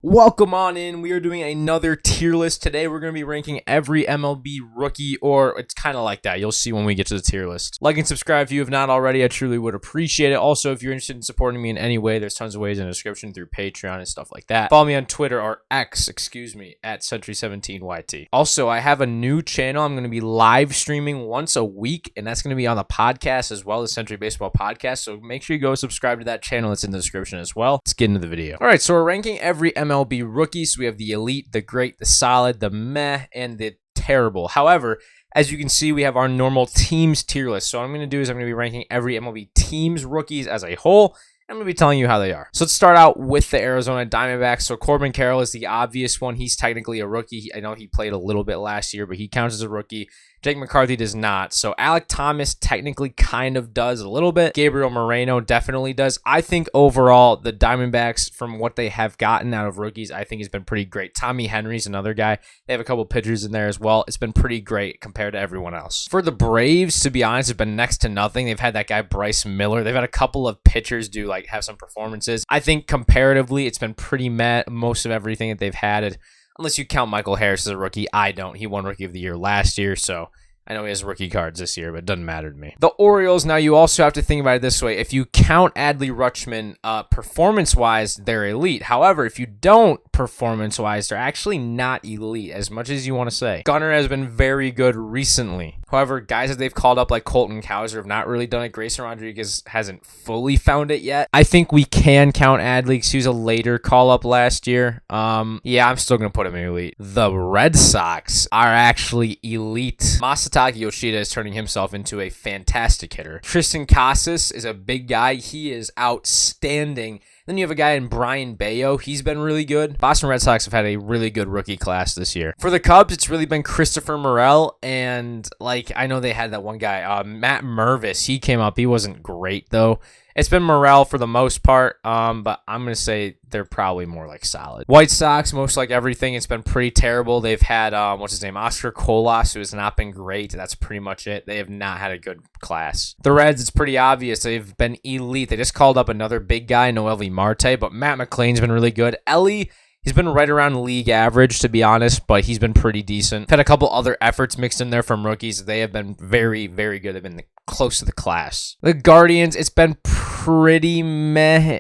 Welcome on in. We are doing another tier list. Today we're going to be ranking every MLB rookie, or it's kind of like that. You'll see when we get to the tier list. Like and subscribe if you have not already. I truly would appreciate it. Also, if you're interested in supporting me in any way, there's tons of ways in the description through Patreon and stuff like that. Follow me on Twitter, or X, at Sentry17YT. Also, I have a new channel. I'm going to be live streaming once a week, and that's going to be on the podcast as well as Sentry Baseball Podcast. So make sure you go subscribe to that channel. It's in the description as well. Let's get into the video. All right, so we're ranking every MLB rookies. We have the elite, the great, the solid, the meh, and the terrible. However, as you can see, we have our normal teams tier list. So what I'm going to do is I'm going to be ranking every MLB team's rookies as a whole. I'm going to be telling you how they are. So let's start out with the Arizona Diamondbacks. So Corbin Carroll is the obvious one. He's technically a rookie. I know he played a little bit last year, but he counts as a rookie. Jake McCarthy does not. So Alec Thomas technically kind of does a little bit. Gabriel Moreno definitely does. I think overall, the Diamondbacks, from what they have gotten out of rookies, I think has been pretty great. Tommy Henry's another guy. They have a couple pitchers in there as well. It's been pretty great compared to everyone else. For the Braves, to be honest, it's been next to nothing. They've had that guy Bryce Miller. They've had a couple of pitchers have some performances. I think comparatively, it's been pretty met most of everything that they've had. Unless you count Michael Harris as a rookie. I don't. He won Rookie of the Year last year, so I know he has rookie cards this year, but it doesn't matter to me. The Orioles, now you also have to think about it this way. If you count Adley Rutschman performance-wise, they're elite. However, if you don't performance-wise, they're actually not elite, as much as you want to say. Gunnar has been very good recently. However, guys that they've called up like Colton Cowser have not really done it. Grayson Rodriguez hasn't fully found it yet. I think we can count Adley because he was a later call-up last year. Yeah, I'm still going to put him in elite. The Red Sox are actually elite. Masataka Yoshida is turning himself into a fantastic hitter. Tristan Casas is a big guy. He is outstanding. Then you have a guy in Brian Bayo. He's been really good. Boston Red Sox have had a really good rookie class this year. For the Cubs, it's really been Christopher Morel, and I know they had that one guy, Matt Mervis. He came up. He wasn't great, though. It's been Morel for the most part, but I'm going to say they're probably more like solid. White Sox, most like everything, it's been pretty terrible. They've had, Oscar Colas, who has not been great. That's pretty much it. They have not had a good class. The Reds, it's pretty obvious. They've been elite. They just called up another big guy, Noelvi Marte, but Matt McLean's been really good. Ellie, he's been right around league average, to be honest, but he's been pretty decent. Had a couple other efforts mixed in there from rookies. They have been very, very good. They've been close to the class. The Guardians, it's been pretty meh.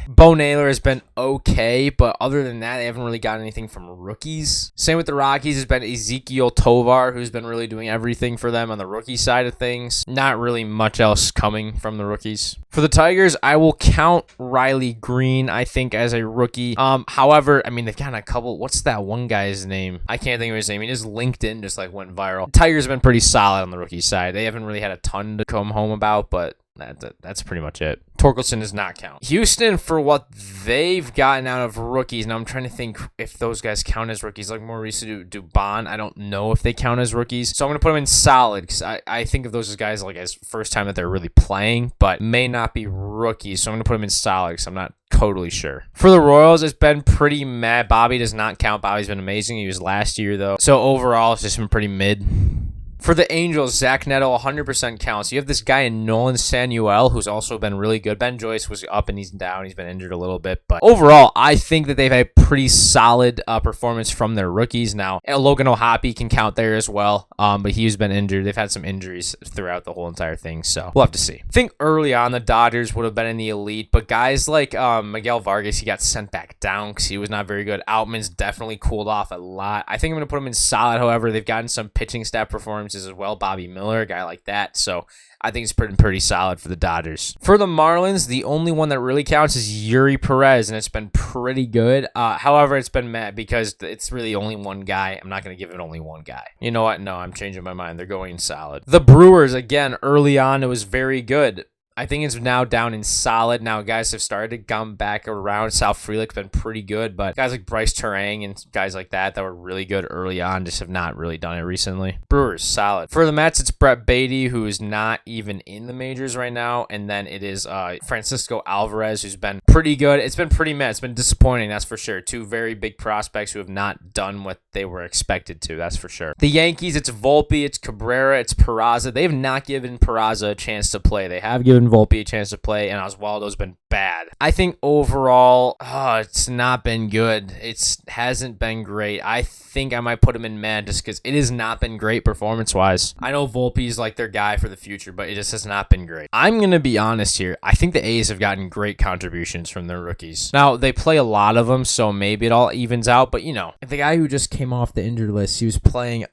Bo Naylor has been okay, but other than that, they haven't really got anything from rookies. Same with the Rockies. It's been Ezekiel Tovar, who's been really doing everything for them on the rookie side of things. Not really much else coming from the rookies. For the Tigers, I will count Riley Green, I think, as a rookie. However, they've gotten a couple. What's that one guy's name? I can't think of his name. His LinkedIn just went viral. Tigers have been pretty solid on the rookie side. They haven't really had a ton to come home about, but that's pretty much it. Torkelson does not count. Houston, for what they've gotten out of rookies, now I'm trying to think if those guys count as rookies, like Maurice Dubon. I don't know if they count as rookies, so I'm going to put them in solid because I think of those as guys as first time that they're really playing, but may not be rookies, so I'm going to put them in solid because I'm not totally sure. For the Royals, it's been pretty meh. Bobby does not count. Bobby's been amazing. He was last year, though, so overall, it's just been pretty mid. For the Angels, Zach Neto 100% counts. You have this guy in Nolan Samuel who's also been really good. Ben Joyce was up and he's down. He's been injured a little bit. But overall, I think that they've had a pretty solid performance from their rookies. Now, Logan O'Hoppe can count there as well, but he's been injured. They've had some injuries throughout the whole entire thing, so we'll have to see. I think early on, the Dodgers would have been in the elite, but guys like Miguel Vargas, he got sent back down because he was not very good. Outman's definitely cooled off a lot. I think I'm going to put him in solid. However, they've gotten some pitching staff performances as well. Bobby Miller, a guy like that. So I think it's pretty solid for the Dodgers. For the Marlins, the only one that really counts is Yuri Perez, and it's been pretty good. However, it's been meh because it's really only one guy. I'm not going to give it only one guy. You know what? No, I'm changing my mind. They're going solid. The Brewers, again, early on, it was very good. I think it's now down in solid. Now guys have started to come back around. Sal Frelick's been pretty good, but guys like Bryce Turang and guys like that were really good early on just have not really done it recently. Brewers, solid. For the Mets, it's Brett Beatty, who is not even in the majors right now, and then it is Francisco Alvarez, who's been pretty good. It's been pretty meh. It's been disappointing, that's for sure. Two very big prospects who have not done what they were expected to, that's for sure. The Yankees, it's Volpe, it's Cabrera, it's Peraza. They have not given Peraza a chance to play. They have given Volpe a chance to play, and Oswaldo's been bad. I think overall, it's not been good. It hasn't been great. I think I might put him in mad just because it has not been great performance-wise. I know Volpe's like their guy for the future, but it just has not been great. I'm going to be honest here. I think the A's have gotten great contributions from their rookies. Now, they play a lot of them, so maybe it all evens out, but you know, the guy who just came off the injured list, he was playing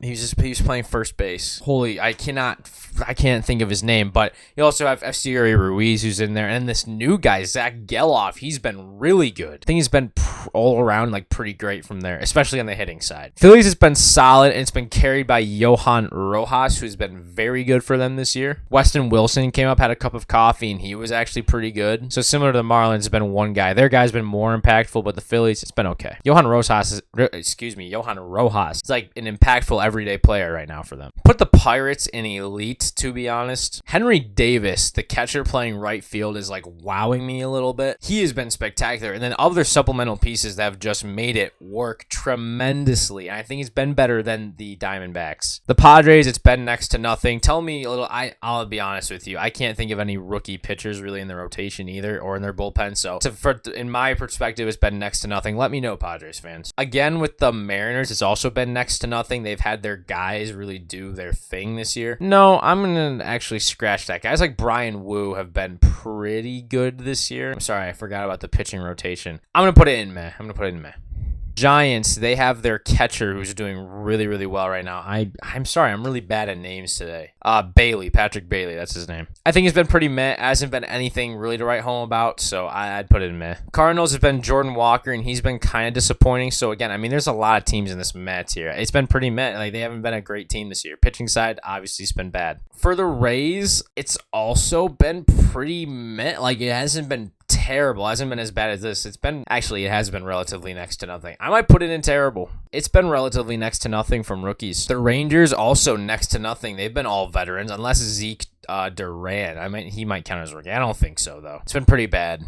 he was playing first base. I can't think of his name, but you also have Efeury Ruiz who's in there, and this new guy, Zach Geloff, he's been really good. I think he's been all around like pretty great from there, especially on the hitting side. Phillies has been solid, and it's been carried by Johan Rojas, who's been very good for them this year. Weston Wilson came up, had a cup of coffee, and he was actually pretty good. So similar to the Marlins, has been one guy. Their guy's been more impactful, but the Phillies, it's been okay. Johan Rojas is like an impactful everyday player right now for them. Put the Pirates in elite, to be honest. Henry Davis, the catcher playing right field, is like wowing me a little bit. He has been spectacular. And then other supplemental pieces that have just made it work tremendously. And I think it's been better than the Diamondbacks. The Padres, it's been next to nothing. Tell me a little, I'll be honest with you. I can't think of any rookie pitchers really in the rotation either or in their bullpen. So in my perspective, it's been next to nothing. Let me know, Padres fans. Again, with the Mariners, it's also been next to nothing. They've had their guys really do their thing this year. No, I'm going to actually scratch that. Guys like Brian Wu have been pretty good this year. I'm sorry, I forgot about the pitching rotation. I'm going to put it in meh. Giants, they have their catcher who's doing really, really well right now. I'm sorry, I'm really bad at names today. Patrick Bailey, that's his name. I think he's been pretty meh. Hasn't been anything really to write home about, so I'd put it in meh. Cardinals have been Jordan Walker, and he's been kind of disappointing. So again, I mean, there's a lot of teams in this meh tier. It's been pretty meh. Like, they haven't been a great team this year. Pitching side, obviously, it's been bad. For the Rays, it's also been pretty meh. Like, it hasn't been terrible. It hasn't been as bad as this. It has been relatively next to nothing. I might put it in terrible. It's been relatively next to nothing from rookies. The Rangers also next to nothing. They've been all veterans, unless Zeke Duran. He might count as rookie. I don't think so, though. It's been pretty bad.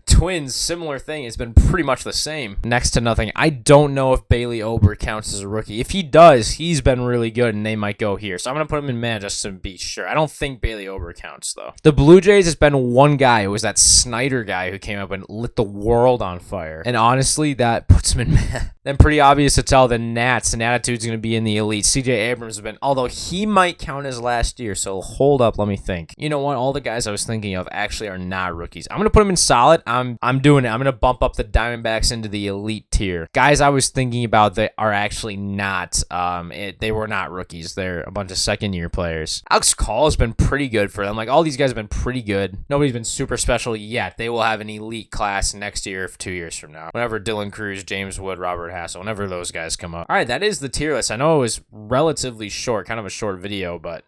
Twins, similar thing. It's been pretty much the same. Next to nothing. I don't know if Bailey Ober counts as a rookie. If he does, he's been really good, and they might go here. So I'm going to put him in meh just to be sure. I don't think Bailey Ober counts, though. The Blue Jays has been one guy. It was that Snyder guy who came up and lit the world on fire. And honestly, that puts him in meh. Then pretty obvious to tell the Nats. And Attitude's going to be in the elite. CJ Abrams has been, although he might count as last year. So hold up, let me think. You know what? All the guys I was thinking of actually are not rookies. I'm going to put him in solid. I'm doing it. I'm going to bump up the Diamondbacks into the elite tier. Guys I was thinking about that are actually not, they were not rookies. They're a bunch of second-year players. Alex Call has been pretty good for them. Like, all these guys have been pretty good. Nobody's been super special yet. They will have an elite class next year, 2 years from now. Whenever Dylan Cruz, James Wood, Robert Hassel, whenever those guys come up. All right, that is the tier list. I know it was relatively short, kind of a short video, but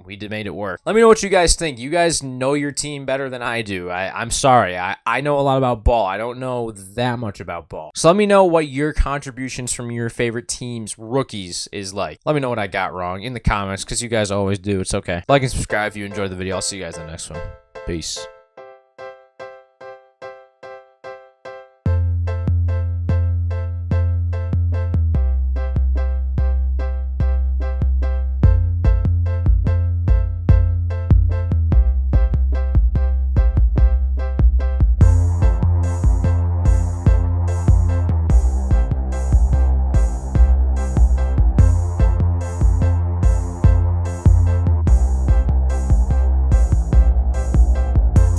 we made it work. Let me know what you guys think. You guys know your team better than I do. I'm sorry. I know a lot about ball. I don't know that much about ball. So let me know what your contributions from your favorite teams, rookies, is like. Let me know what I got wrong in the comments, because you guys always do. It's okay. Like and subscribe if you enjoyed the video. I'll see you guys in the next one. Peace.